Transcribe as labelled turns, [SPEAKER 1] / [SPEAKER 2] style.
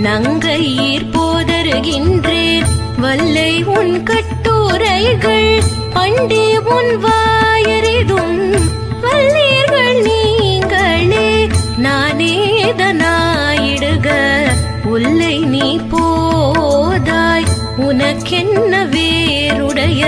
[SPEAKER 1] நங்கையீர் போதருகின்றேன் வல்லை உன் கட்டுரைகள் பண்டே உன் வாயறிதும் வல்லீர்கள் நீங்களே நானேதனாயிடுக உல்லை நீ போதாய் உனக்கென்ன வேறுடைய